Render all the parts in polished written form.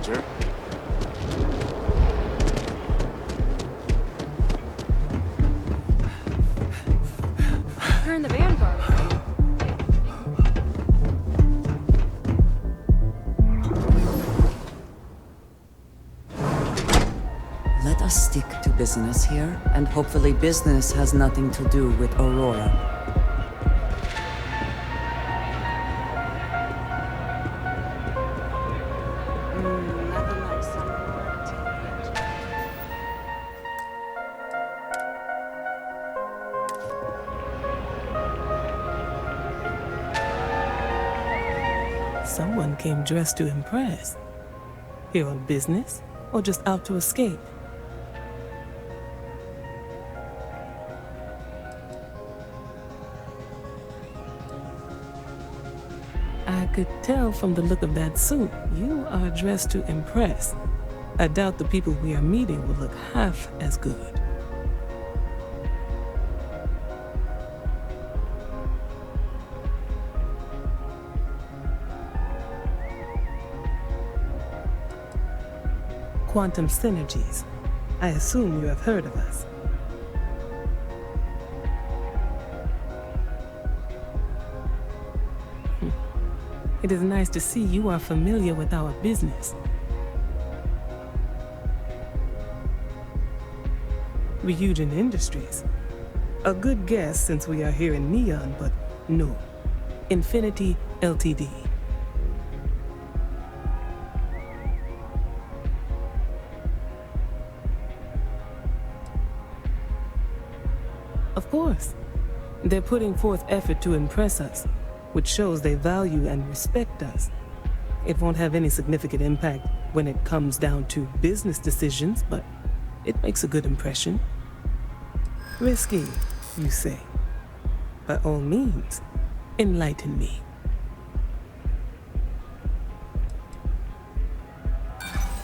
stranger. You're in the vanguard, right? Let us stick to business here, and hopefully business has nothing to do with Aurora. Nothing like some more tidbit. Someone came dressed to impress. Here on business, or just out to escape? I could tell from the look of that suit, you are dressed to impress. I doubt the people we are meeting will look half as good. Quantum synergies. I assume you have heard of us. It is nice to see you are familiar with our business. Ryujin Industries. A good guess since we are here in Neon, but no. Infinity Ltd. Of course. They're putting forth effort to impress us, which shows they value and respect us. It won't have any significant impact when it comes down to business decisions, but it makes a good impression. Risky, you say. By all means, enlighten me.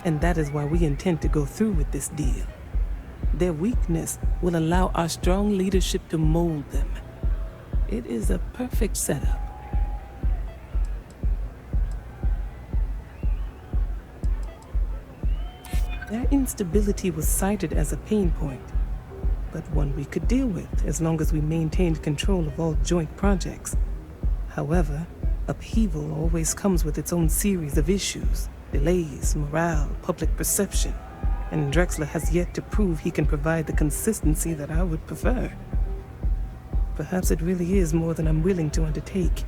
And that is why we intend to go through with this deal. Their weakness will allow our strong leadership to mold them. It is a perfect setup. Their instability was cited as a pain point, but one we could deal with as long as we maintained control of all joint projects. However, upheaval always comes with its own series of issues, delays, morale, public perception, and Drexler has yet to prove he can provide the consistency that I would prefer. Perhaps it really is more than I'm willing to undertake.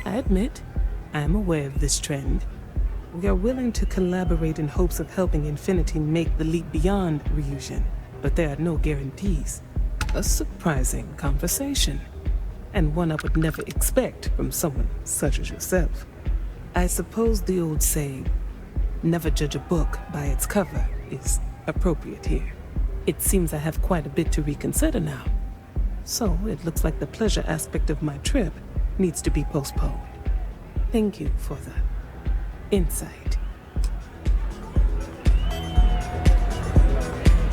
I admit, I am aware of this trend. We are willing to collaborate in hopes of helping Infinity make the leap beyond Ryujin, but there are no guarantees. A surprising conversation, and one I would never expect from someone such as yourself. I suppose the old saying, never judge a book by its cover, is appropriate here. It seems I have quite a bit to reconsider now. So it looks like the pleasure aspect of my trip needs to be postponed. Thank you for the insight.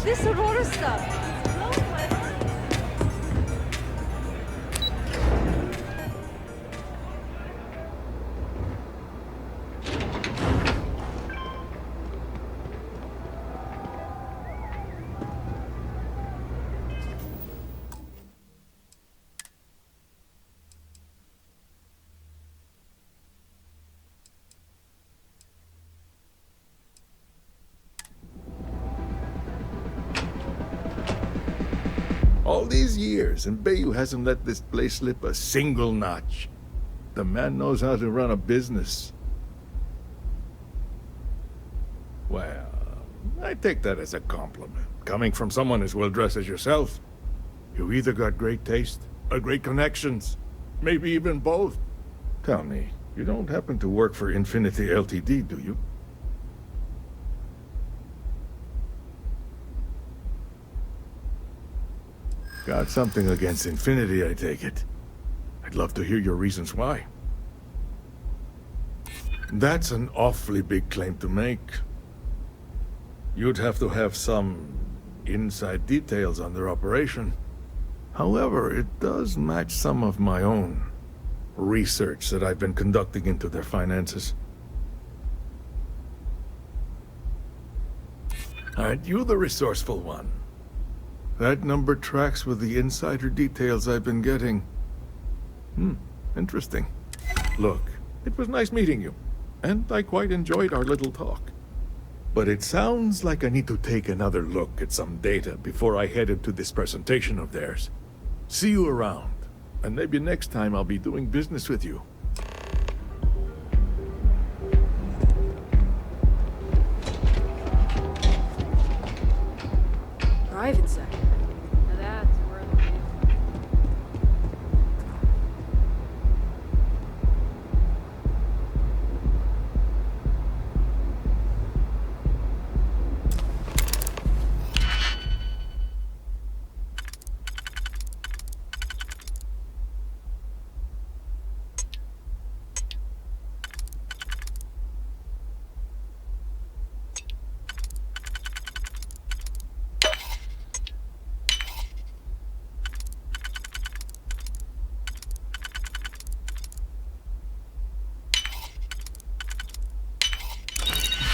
This Aurora stuff. It's blowing my mind. All these years, and Bayou hasn't let this place slip a single notch. The man knows how to run a business. Well, I take that as a compliment. Coming from someone as well-dressed as yourself. You either got great taste, or great connections. Maybe even both. Tell me, you don't happen to work for Infinity Ltd, do you? Got something against Infinity, I take it. I'd love to hear your reasons why. That's an awfully big claim to make. You'd have to have some inside details on their operation. However, it does match some of my own. research that I've been conducting into their finances. Aren't you the resourceful one? That number tracks with the insider details I've been getting. Interesting. Look, it was nice meeting you, and I quite enjoyed our little talk. But it sounds like I need to take another look at some data before I head into this presentation of theirs. See you around, and maybe next time I'll be doing business with you. Private sector. Now that's worth it.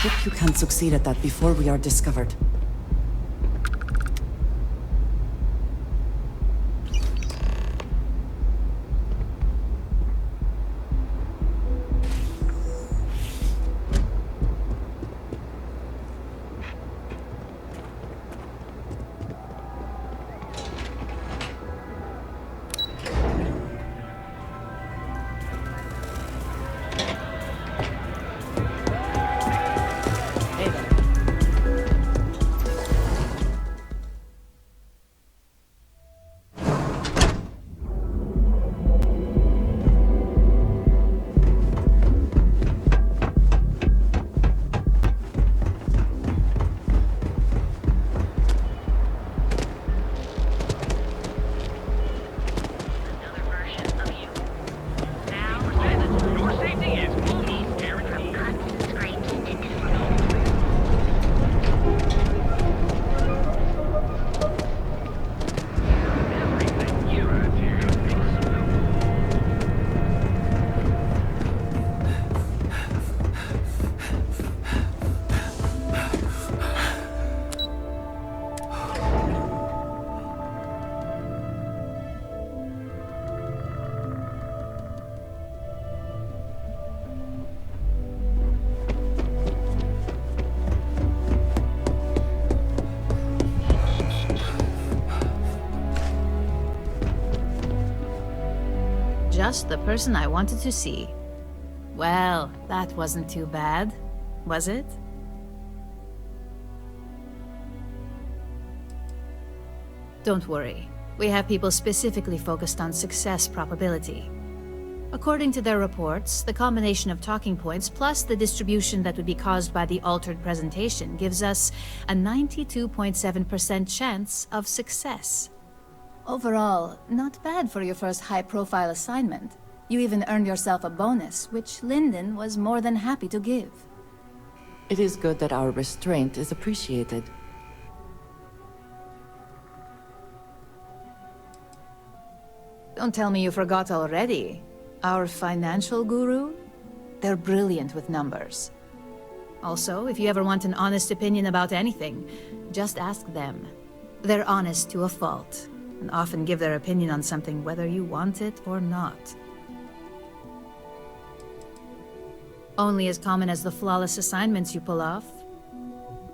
Hope you can succeed at that before we are discovered. Just the person I wanted to see. Well, that wasn't too bad, was it? Don't worry. We have people specifically focused on success probability. According to their reports, the combination of talking points plus the distribution that would be caused by the altered presentation gives us a 92.7% chance of success. Overall, not bad for your first high-profile assignment. You even earned yourself a bonus, which Lyndon was more than happy to give. It is good that our restraint is appreciated. Don't tell me you forgot already. Our financial guru? They're brilliant with numbers. Also, if you ever want an honest opinion about anything, just ask them. They're honest to a fault, and often give their opinion on something whether you want it or not. Only as common as the flawless assignments you pull off.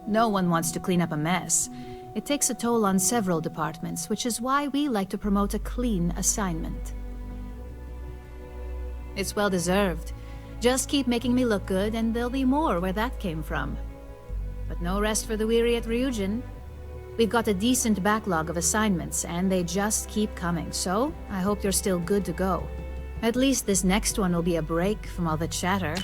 No one wants to clean up a mess. It takes a toll on several departments, which is why we like to promote a clean assignment. It's well deserved. Just keep making me look good, and there'll be more where that came from. But no rest for the weary at Ryujin. We've got a decent backlog of assignments, and they just keep coming, so I hope you're still good to go. At least this next one will be a break from all the chatter.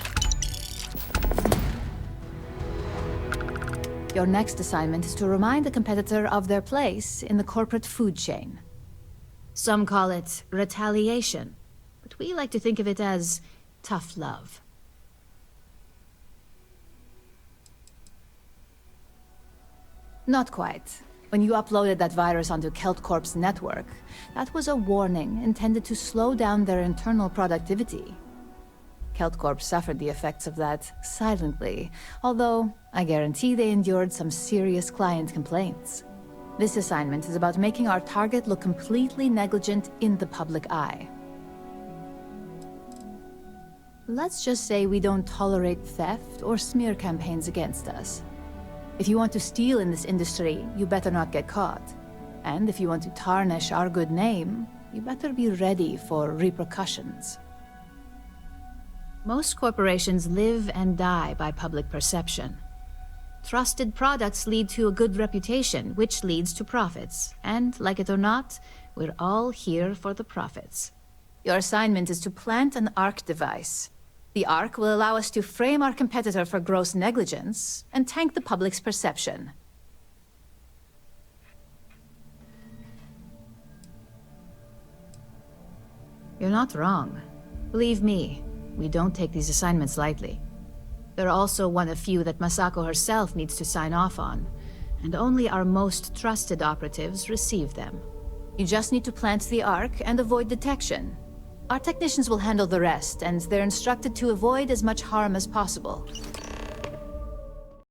Your next assignment is to remind the competitor of their place in the corporate food chain. Some call it retaliation, but we like to think of it as tough love. Not quite. When you uploaded that virus onto KeltCorp's network, that was a warning intended to slow down their internal productivity. KeltCorp suffered the effects of that silently, although I guarantee they endured some serious client complaints. This assignment is about making our target look completely negligent in the public eye. Let's just say we don't tolerate theft or smear campaigns against us. If you want to steal in this industry, you better not get caught. And if you want to tarnish our good name, you better be ready for repercussions. Most corporations live and die by public perception. Trusted products lead to a good reputation, which leads to profits. And, like it or not, we're all here for the profits. Your assignment is to plant an ARC device. The ARC will allow us to frame our competitor for gross negligence and tank the public's perception. You're not wrong. Believe me, we don't take these assignments lightly. They're also one of few that Masako herself needs to sign off on, and only our most trusted operatives receive them. You just need to plant the ARC and avoid detection. Our technicians will handle the rest, and they're instructed to avoid as much harm as possible.